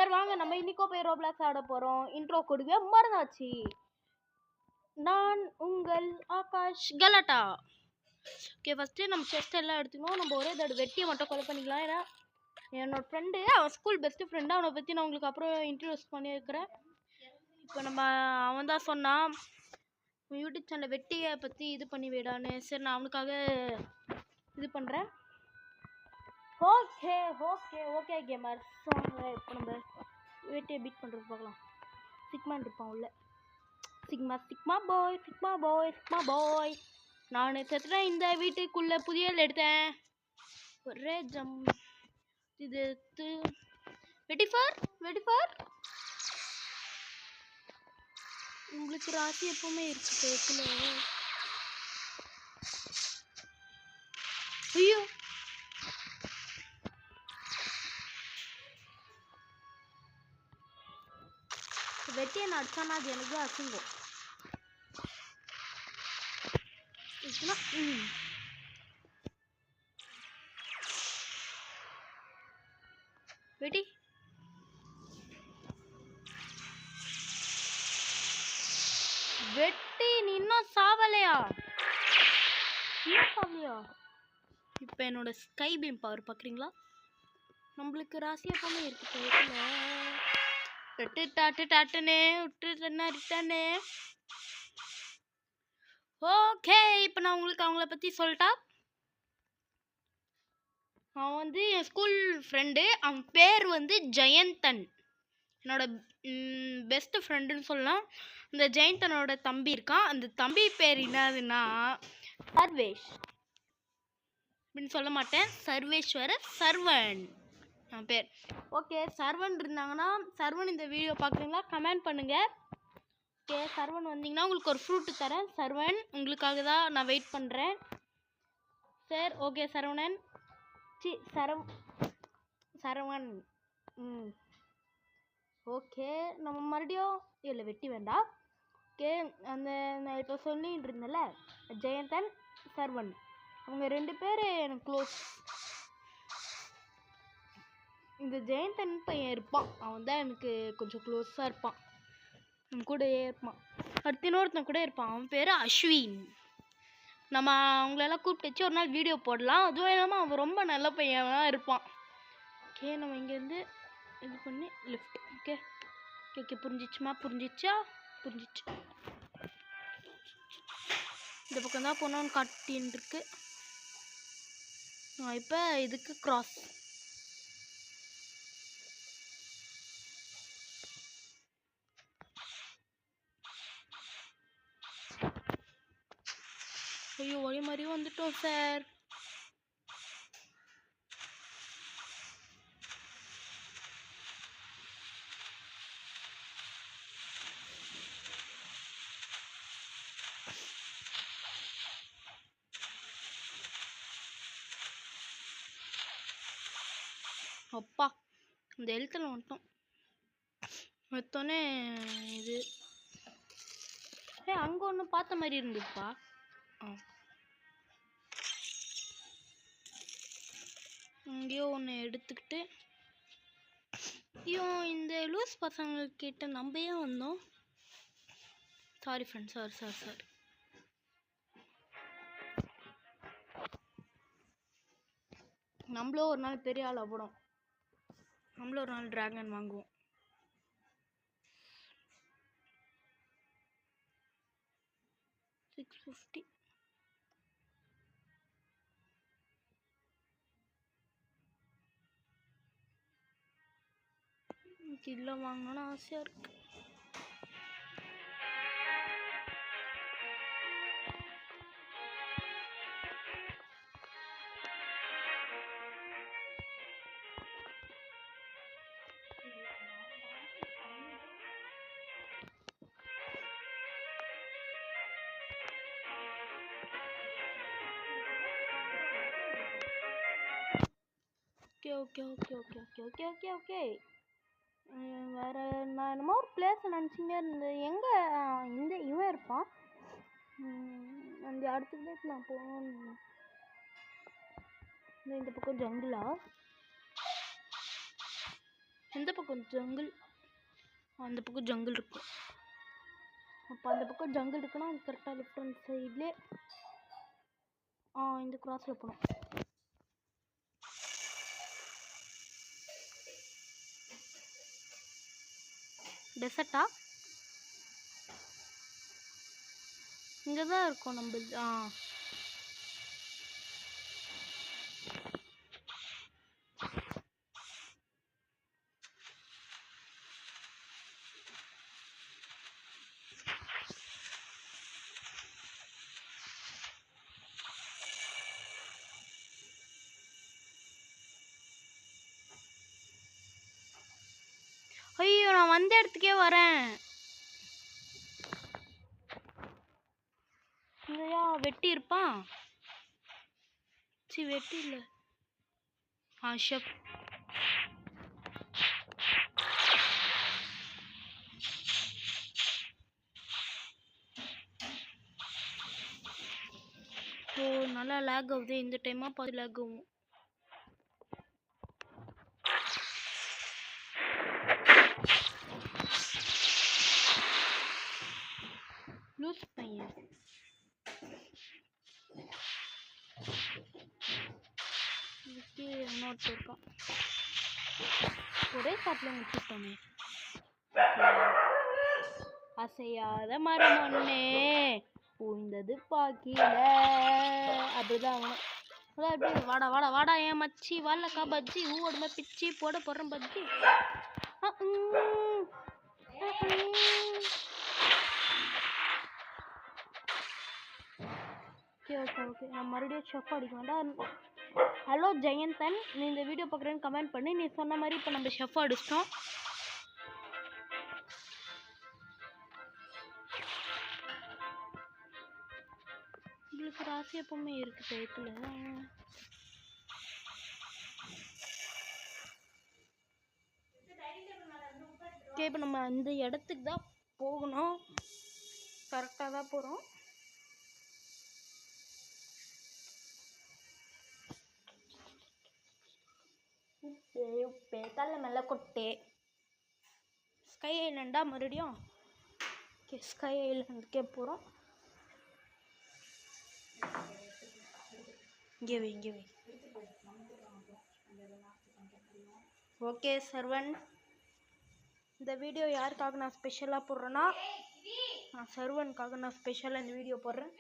சரி வாங்க நம்ம இன்னைக்கோ போய் ரோப்ளாக்ஸ் ஆட போறோம். இன்ட்ரோ கொடுங்க மறந்தாச்சு. நான் உங்கள் ஆகாஷ் கலாட்டா. ஓகே ஃபர்ஸ்ட் நம்ம செஸ்ட் எல்லாம் எடுத்துக்கணும். நம்ம ஒரே தடவை வெட்டியை மட்டும் கொலை பண்ணிக்கலாம். ஏன்னா என்னோட ஃப்ரெண்டு அவன் ஸ்கூல் பெஸ்ட் ஃப்ரெண்டு, அவனை பற்றி நான் உங்களுக்கு அப்புறம் இன்ட்ரடியூஸ் பண்ணியிருக்கிறேன். இப்போ நம்ம அவன் தான் சொன்னான் யூடியூப் சேனல் வெட்டியை பற்றி இது பண்ணி விடான்னு. சரி நான் அவனுக்காக இது பண்ணுறேன். Okay okay okay gamer. இப்போ நம்ம வெட்டியை பீட் பண்ணுறது பார்க்கலாம். சிக்மான் இருப்பான் உள்ள. Sigma sigma boy sigma boy sigma boy. நான் செத்துறேன். இந்த வீட்டுக்குள்ளே புதிய எடுத்தேன். ஒரே ஜம் இது வெட்டி ஃபார் உங்களுக்கு ராசி எப்பவுமே இருக்கு பேசல. ஐயோ வெட்டியை நான் அடிச்சானா அது எனக்கு தான் அசிங்கம். வெட்டி வெட்டி நீ இன்னும் சாவலையா? இப்போ என்னோட ஸ்கை பீம் பவர் பார்க்குறீங்களா? நம்மளுக்கு ராசி எப்பவுமே இருக்கு. ரிட்டனே. ஓகே இப்போ நான் உங்களுக்கு அவங்கள பற்றி சொல்லிட்டா. அவன் வந்து என் ஸ்கூல் ஃப்ரெண்டு. அவன் பேர் வந்து ஜெயந்தன். என்னோட பெஸ்ட் ஃப்ரெண்டுன்னு சொல்லலாம். இந்த ஜெயந்தனோட தம்பி இருக்கான். அந்த தம்பி பேர் என்னதுன்னா சர்வேஷ் அப்படின்னு சொல்ல மாட்டேன். சர்வேஸ்வர சர்வன் அவன் பேர். ஓகே சர்வன் இருந்தாங்கன்னா சர்வன் இந்த வீடியோ பார்க்குறீங்களா கமெண்ட் பண்ணுங்கள். ஓகே சர்வன் வந்தீங்கன்னா உங்களுக்கு ஒரு ஃப்ரூட்டு தரேன். சர்வன் உங்களுக்காக தான் நான் வெயிட் பண்ணுறேன். Sir okay Saravanan Saravanan. Okay நம்ம மறுபடியும் இல்லை வெட்டி வேண்டாம். ஓகே அந்த நான் இப்போ சொல்லிட்டு இருந்தேன்ல ஜெயந்தன் சர்வன், அவங்க 2 பேர் எனக்கு க்ளோஸ். இந்த ஜெயந்தன் பையன் இருப்பான், அவன் தான் எனக்கு கொஞ்சம் க்ளோஸாக இருப்பான், அவன் கூடயே இருப்பான். அடுத்து இன்னொருத்தன் கூட இருப்பான், அவன் பேர் அஸ்வின். நம்ம அவங்களெல்லாம் கூப்பிட்டு வச்சு ஒரு நாள் வீடியோ போடலாம். அதுவும் இல்லாமல் அவன் ரொம்ப நல்ல பையனாக இருப்பான். ஓகே நம்ம இங்கேருந்து இது பண்ணி லிஃப்ட். ஓகே ஓகே ஓகே புரிஞ்சிச்சு. இந்த பக்கம் தான் போனோன்னு காட்டின்னு இருக்கு. இப்போ இதுக்கு கிராஸ். ஐயோ ஒரே மாதிரி வந்துட்டோம் சார். அப்பா இந்த எழுத்தில் வந்துட்டோம். மொத்தோன்னே இது அங்கே ஒன்று பார்த்த மாதிரி இருந்துப்பா. அங்கேயோ ஒன்று எடுத்துக்கிட்டு ஐயோ இந்த லூஸ் பசங்கக்கிட்ட நம்ம ஏன் வந்தோம்? Sorry friend, sorry. நம்மளும் ஒரு நாள் பெரிய ஆள் ஆகணும். நம்மளும் ஒரு நாள் டிராகன் வாங்குவோம். $650. கிலோ வாங்கணும்னு ஆசையாக இருக்கு. ஓகே வேறு நான் என்னமோ ஒரு பிளேஸ் நினச்சிங்க இருந்தேன். எங்கே இந்த இவன் இருப்பான் அந்த அடுத்த பிளேஸ் நான் போகணும். இந்த பக்கம் ஜங்கிளா எந்த பக்கம் ஜங்கிள்? அந்த பக்கம் ஜங்கிள் இருக்கு. அப்போ அந்த பக்கம் ஜங்கிள் இருக்குன்னா அது கரெக்டாக லெஃப்ட் ஹேண்ட் சைட்லேயே இந்த கிராஸில் போகணும். டெசர்ட்டா? இங்கே தான் இருக்கும் நம்ம. ஐயோ, நான் வந்த இடத்துக்கே வரேன். இங்கயா வெட்டி இருப்பான்? சி, வெட்டி இல்லை. ஷெஃப். ஓ, நல்லா லேக் ஆகுது. இந்த டைமாக பார்த்து லேக் ஆகும். லூஸ் பையன். இன்னொருத்தர் இருக்கான். ஒரே சாப்பிட முடிச்சுட்டோமே. அசையாத மரம் ஒண்ணே பூந்தது பாக்கில. அப்படிதான் ஆகணும். அதான் வாடா வாடா வாடா என் மச்சி வாழக்கா பஜ்ஜி ஊடமே பிச்சி போட போடுறேன் பஜ்ஜி. ஓகே நான் மறுபடியும் ஷெஃப் அடிக்க வேண்டாம். ஹலோ ஜெயந்தன், நீ இந்த வீடியோ பார்க்குறேன்னு கமெண்ட் பண்ணி. நீ சொன்ன மாதிரி இப்போ நம்ம ஷெஃப் அடிச்சிட்டோம். உங்களுக்கு ஒரு ஆசை எப்பவுமே இருக்கு டயத்தில். ஓகே, இப்போ நம்ம அந்த இடத்துக்கு தான் போகணும். கரெக்டாக தான் போகிறோம். உப்பே தலை மேலே கொட்டே. ஸ்கை ஐலண்டா மறுபடியும்? ஓகே, ஸ்கை ஐலண்டுக்கே போகிறோம். இங்கே வை. ஓகே சர்வன், இந்த வீடியோ யாருக்காக நான் ஸ்பெஷலாக போடுறேன்னா, சர்வனுக்காக நான் ஸ்பெஷலாக இந்த வீடியோ போடுறேன்.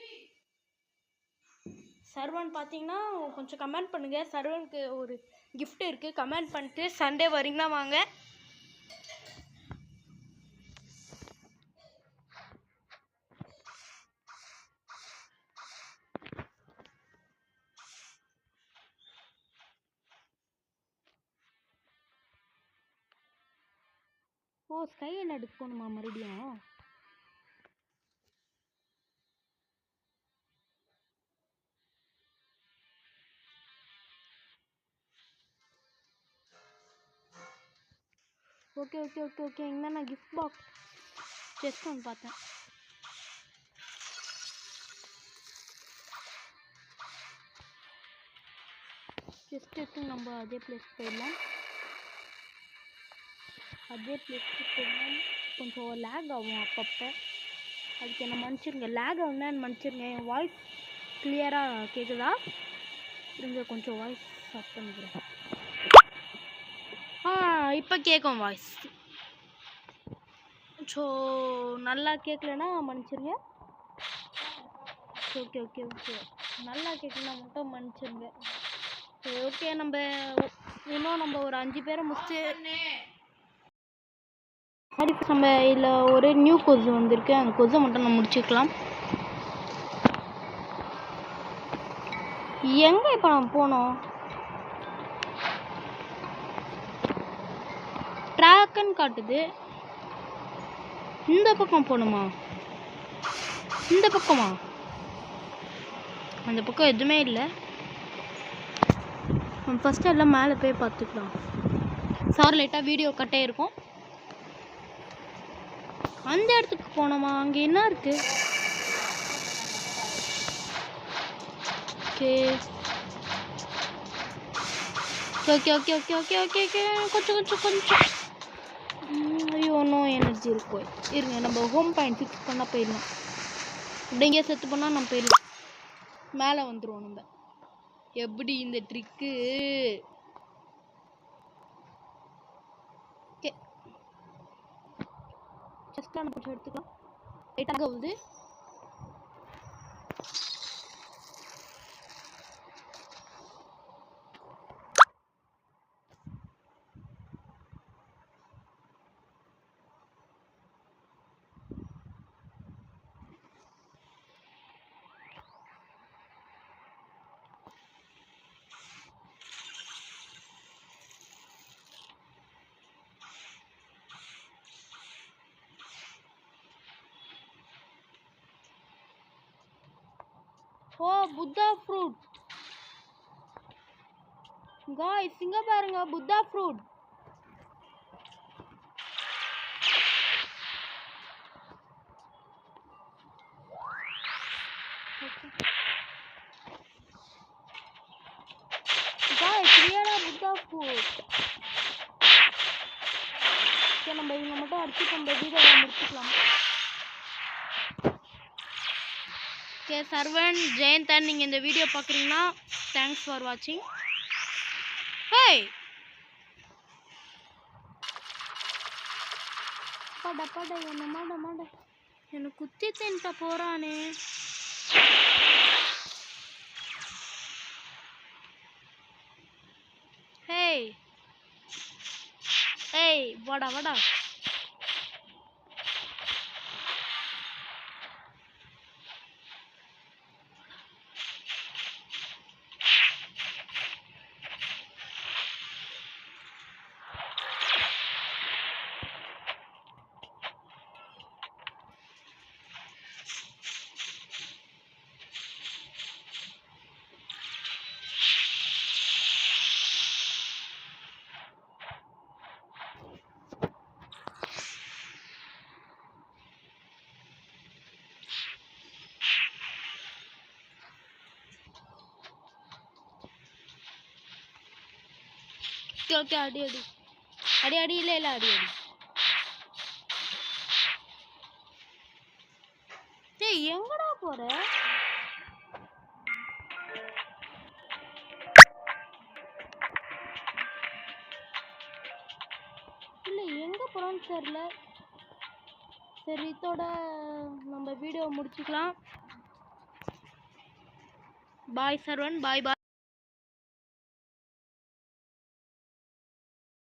சர்வன் பார்த்தீங்கன்னா கொஞ்சம் கமெண்ட் பண்ணுங்கள். சர்வனுக்கு ஒரு கிஃப்ட் இருக்குது. கமெண்ட் பண்ணிட்டு சண்டே வரீங்கன்னா வாங்க. ஓ, ஸ்கை என்ன எடுக்க போகணுமா மறுபடியும்? ஓகே இங்கே நான் கிஃப்ட் பாக்ஸ் செஸ்ட் ஒன்று பார்த்தேன். செஸ்ட் எடுத்து நம்ம அதே பிளேஸ் போயிடலாம். கொஞ்சம் லேக் ஆகும் அப்பப்போ. அதுக்கு என்ன மன்னிச்சிருங்க. லேக் ஆகுனா மன்னிச்சிருங்க. என் வாய்ஸ் கிளியராக கேட்குதா? இருங்க, கொஞ்சம் வாய்ஸ் ஸ்டாப் பண்ணிக்கிறேன். இப்போ கேட்கும் வாய்ஸ். ஸோ நல்லா கேட்கலன்னா மன்னிச்சிருங்க. ஓகே நல்லா கேட்கலன்னா மட்டும் மன்னிச்சிருங்க. ஓகே, நம்ம ஒரு 5 பேரை முடிச்சு. சரி, நம்ம இதில் ஒரு நியூ கொசு வந்திருக்கு. அந்த கொசை மட்டும் நம்ம முடிச்சுக்கலாம். எங்கே இப்போ நம்ம போனோம்? ட்ராக்குன்னு காட்டுது. இந்த பக்கம் போகணுமா? இந்த பக்கமா? அந்த பக்கம் எதுவுமே இல்லை. ஃபஸ்ட்டு எல்லாம் மேலே போய் பார்த்துக்கலாம். சார் லைட்டாக வீடியோ கட்டே இருக்கும். அந்த இடத்துக்கு போனோமா? அங்கே என்ன இருக்கு? Okay okay okay okay okay okay okay கொஞ்சம் ஐயோ இன்னும் எனர்ஜி இருக்கும். இருங்க நம்ம ஹோம் பாயிண்ட் ஃபிக்ஸ் பண்ணால் போயிடலாம். அப்படிங்க செத்து பண்ணால் நம்ம போயிடலாம். மேலே வந்துடுவோம் நம்ம. எப்படி இந்த ட்ரிக்கு? ஓகே ஜஸ்ட்டாக நம்ம கொஞ்சம் எடுத்துக்கலாம். லைட்டாக ஆகுது. ஓ புத்தா ஃப்ரூட் காய்ஸ், இங்க பாருங்க புத்தா ஃப்ரூட். காய்ஸ் ரியலா புத்தா ஃப்ரூட். சரி நம்ம இவங்க மட்டும் அடிச்சு நம்ம வீடியோவை முடிச்சுக்கலாம். ஓகே சர்வன் ஜெயந்தன், நீங்கள் இந்த வீடியோ பார்க்குறீங்கன்னா தேங்க்ஸ் ஃபார் வாட்சிங். ஹேய் பட பட என்ன மாட மாட என்ன குத்தி தின்ட்ட போகிறானே. ஹேய் ஏய் வாடா வாடா. ஓகே அடி அடி அடி அடி இல்லை இல்லை அடி அடி. டேய் எங்கடா போற? இல்லை எங்கே போகிறோன்னு தெரியல. சரி இதோட நம்ம வீடியோ முடிச்சுக்கலாம். பாய் சர்வன், பாய் பாய்.